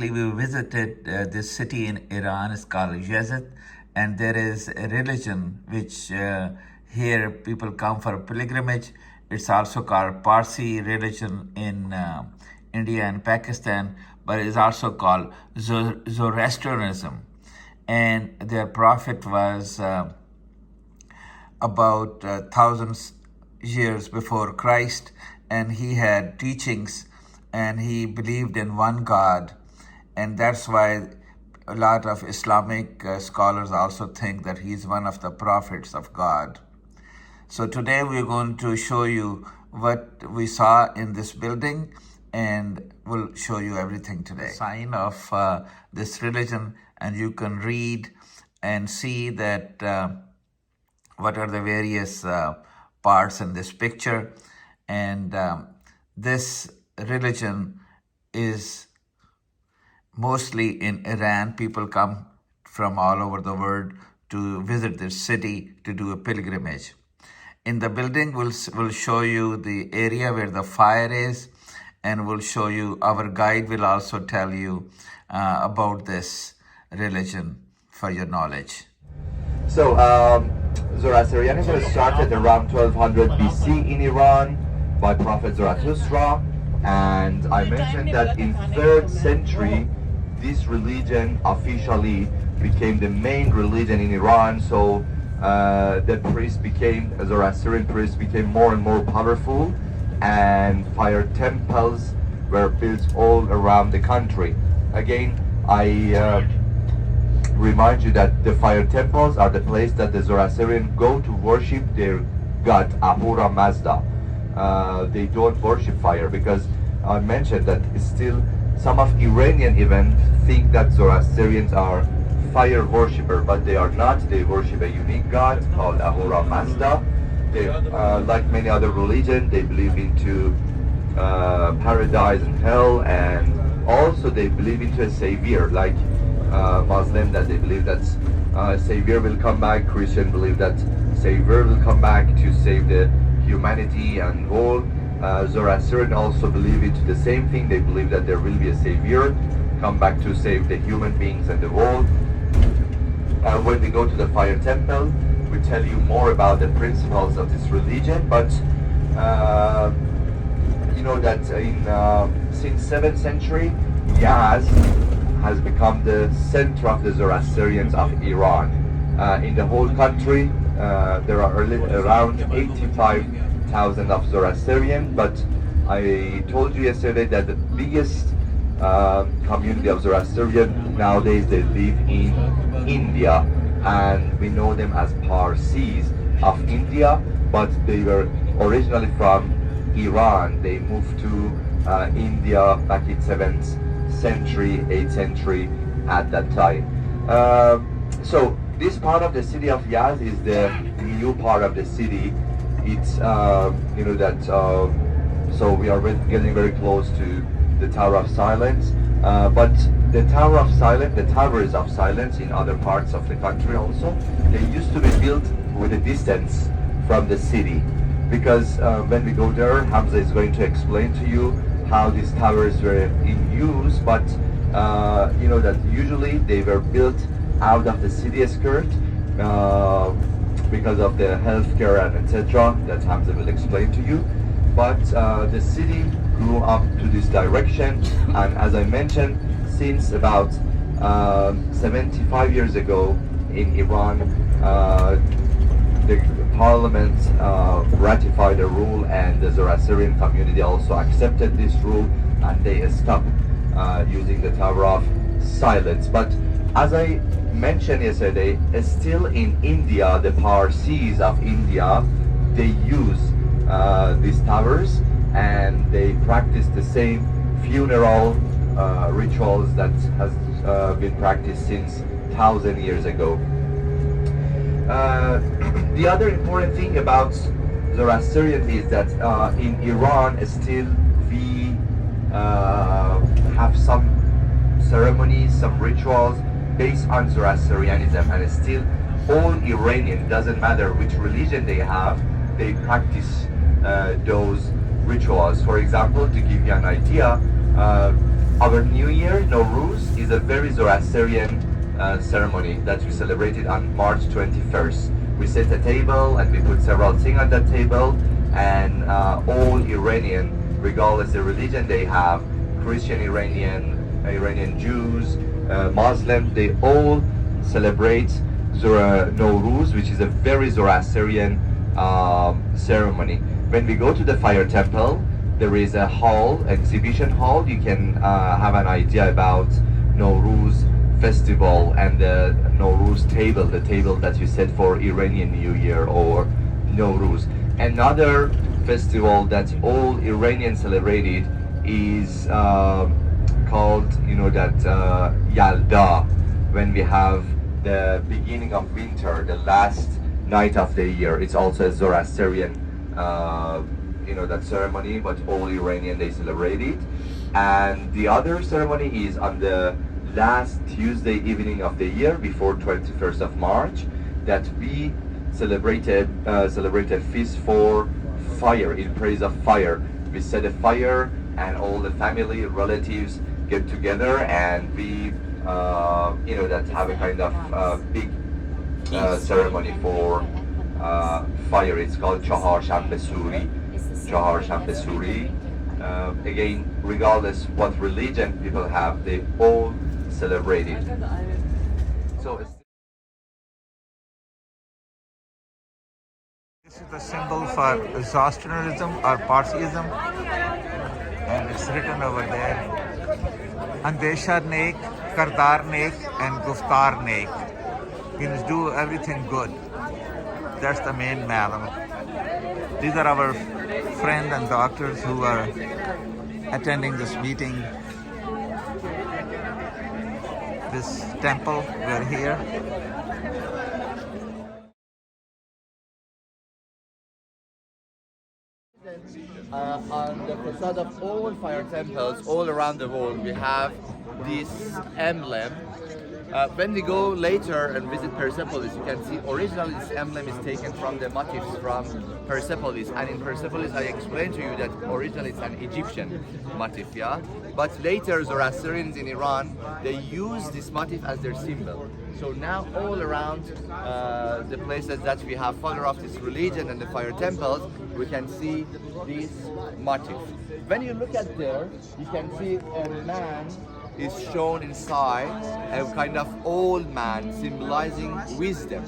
Recently, we visited this city in Iran. It's called Yazd, and there is a religion which here people come for pilgrimage. It's also called Parsi religion in India and Pakistan, but it is also called Zoroastrianism. And their prophet was about thousands years before Christ, and he had teachings, and he believed in one God, and that's why a lot of Islamic scholars also think that he's one of the prophets of God. So today we're going to show you what we saw in this building, and we'll show you everything today. Sign of this religion, and you can read and see that what are the various parts in this picture. And this religion is mostly in Iran. People come from all over the world to visit this city to do a pilgrimage. In the building, we'll show you the area where the fire is, and we'll show you, our guide will also tell you about this religion for your knowledge. So, Zoroastrianism started around 1200 BC in Iran by Prophet Zarathustra, and I mentioned that in 3rd century this religion officially became the main religion in Iran. So the Zoroastrian priests became more and more powerful, and fire temples were built all around the country. Again, I remind you that the fire temples are the place that the Zoroastrians go to worship their god Ahura Mazda. They don't worship fire, because I mentioned that still some of Iranian even think that Zoroastrians are fire worshipper, but they are not. They worship a unique god called Ahura Mazda. They, like many other religions, they believe into paradise and hell, and also they believe into a savior, like Muslim, that they believe that savior will come back. Christian believe that savior will come back to save the humanity and world. Zoroastrian also believe into the same thing. They believe that there will be a savior come back to save the human beings and the world. When we go to the fire temple, we tell you more about the principles of this religion. But you know that since 7th century, Yazd has become the center of the Zoroastrians of Iran. In the whole country, there are around 85,000 of Zoroastrians, but I told you yesterday that the biggest community of Zoroastrian nowadays, they live in India, and we know them as Parsies of India, but they were originally from Iran. They moved to India back in 7th century, 8th century at that time. So this part of the city of Yazd is the new part of the city. It's you know that so we are getting very close to the Tower of Silence, but the towers of silence in other parts of the country also, they used to be built with a distance from the city, because when we go there, Hamza is going to explain to you how these towers were in use. But you know that usually they were built out of the city skirt because of the healthcare and etc. that Hamza will explain to you. But the city grew up to this direction, and as I mentioned, since about 75 years ago in Iran, the parliament ratified a rule, and the Zoroastrian community also accepted this rule, and they stopped using the Tower of Silence. But as I mentioned yesterday, still in India, the Parsies of India, they use these towers, and they practice the same funeral rituals that has been practiced since 1,000 years ago. The other important thing about Zoroastrian is that in Iran still we have some ceremonies, some rituals based on Zoroastrianism, and still all Iranian, doesn't matter which religion they have, they practice those rituals. For example, to give you an idea, our New Year, Nowruz, is a very Zoroastrian ceremony that we celebrated on March 21st. We set a table and we put several things on that table, and all Iranian, regardless the religion they have, Christian Iranian Jews, Muslims, they all celebrate Nowruz, which is a very Zoroastrian ceremony. When we go to the fire temple, there is a hall, exhibition hall. You can have an idea about Nowruz festival and the Nowruz table, the table that you set for Iranian New Year or Nowruz. Another festival that all Iranians celebrated is called, Yazd, when we have the beginning of winter, the last night of the year. It's also a Zoroastrian, that ceremony, but all Iranian, they celebrate it. And the other ceremony is on the last Tuesday evening of the year, before 21st of March, that we celebrated feast for fire, in praise of fire. We set a fire and all the family, relatives get together, and we, that have a kind of big ceremony for fire. It's called Chahar Shambe Suri. Again, regardless what religion people have, they all celebrate it. So this is the symbol for Zoroastrianism or Parsiesism, and it's written over there: Andesha Nek, Kardar Nek, and Guftar Nek. Means do everything good. That's the main madam. These are our friends and doctors who are attending this meeting. This temple, we're here. On the facade of all fire temples all around the world, we have this emblem. When we go later and visit Persepolis, you can see originally this emblem is taken from the motifs from Persepolis. And in Persepolis, I explained to you that originally it's an Egyptian motif, yeah? But later, Zoroastrians in Iran, they use this motif as their symbol. So now all around the places that we have follower of this religion and the fire temples, we can see this motif. When you look at there, you can see a man is shown inside, a kind of old man symbolizing wisdom.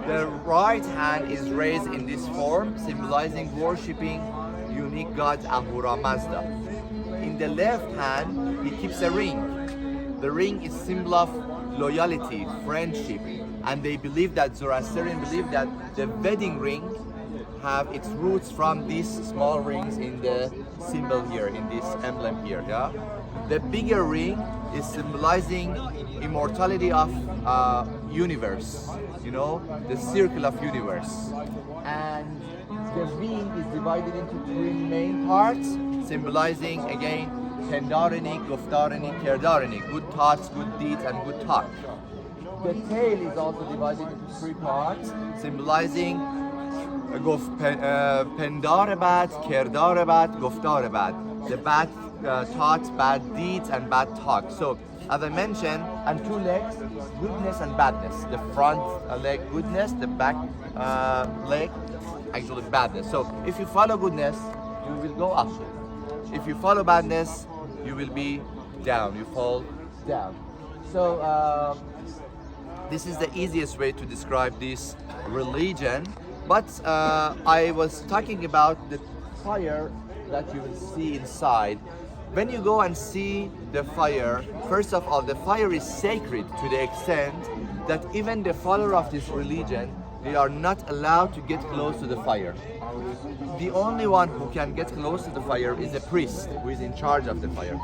The right hand is raised in this form, symbolizing worshipping unique god Ahura Mazda. In the left hand, he keeps a ring. The ring is symbol of loyalty, friendship, and they believe that Zoroastrians believe that the wedding ring have its roots from these small rings in the symbol here, in this emblem here. Yeah? The bigger ring is symbolizing immortality of universe, the circle of universe. And the ring is divided into three main parts, symbolizing again Pendaranik, Guftaranik, Kerdaranik, good thoughts, good deeds, and good talk. The tail is also divided into three parts, symbolizing Pendar bad, Kerdar bad, Guftar bad. The bad thoughts, bad deeds, and bad talk. So, as I mentioned, and two legs, goodness and badness. The front leg, goodness, the back leg, actually badness. So, if you follow goodness, you will go up. If you follow badness, you will be down. You fall down. So, this is the easiest way to describe this religion. But I was talking about the fire that you will see inside. When you go and see the fire, first of all, the fire is sacred to the extent that even the follower of this religion, they are not allowed to get close to the fire. The only one who can get close to the fire is a priest who is in charge of the fire.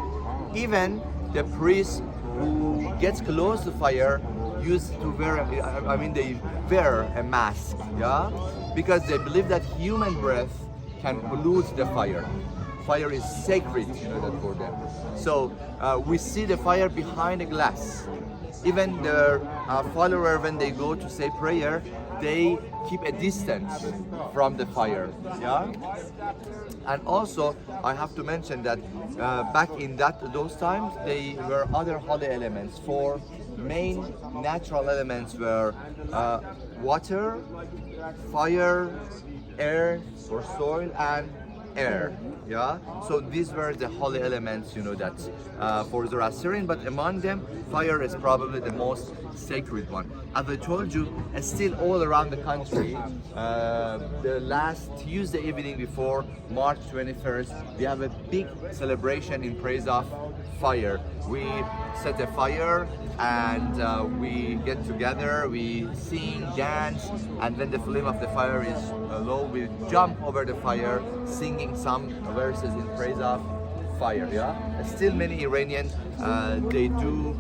Even the priest who gets close to fire used to wear, they wear a mask, yeah? Because they believe that human breath can pollute the fire. Fire is sacred, that for them. So we see the fire behind a glass. Even their follower, when they go to say prayer, they keep a distance from the fire. Yeah. And also, I have to mention that back in those times, there were other holy elements. Four main natural elements were water, fire, air or soil, and air. Yeah, so these were the holy elements, that for Zoroastrian, but among them, fire is probably the most sacred one. As I told you, still all around the country, the last Tuesday evening before March 21st, we have a big celebration in praise of fire. We set a fire and we get together, we sing, dance, and when the flame of the fire is low, we jump over the fire, singing some verses in praise of fire. Yeah, still many Iranians they do.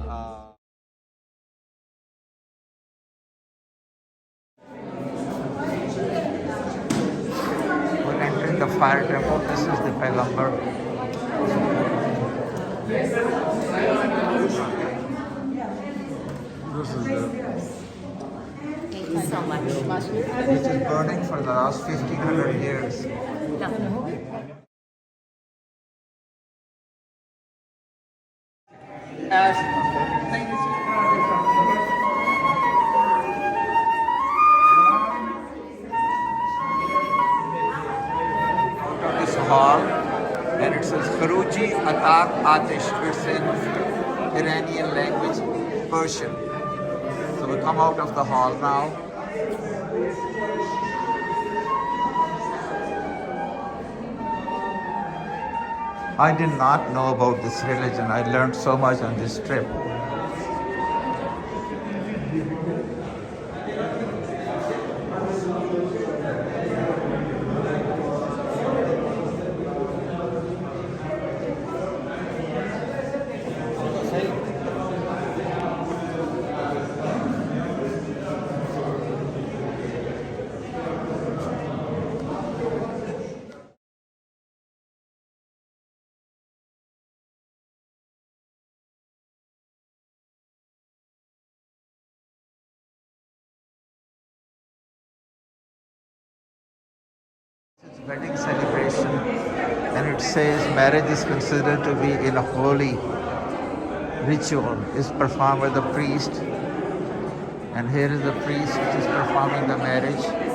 We're entering the fire temple. This is the Paigambar. This is Thank you so much. which is burning for the last 1500 years. Out of this hall, and it says Kharuji Atak Atish. It's in Iranian language, Persian. So we come out of the hall now. I did not know about this religion. I learned so much on this trip. It's wedding celebration, and it says marriage is considered to be in a holy ritual. Is performed by the priest, and here is the priest which is performing the marriage.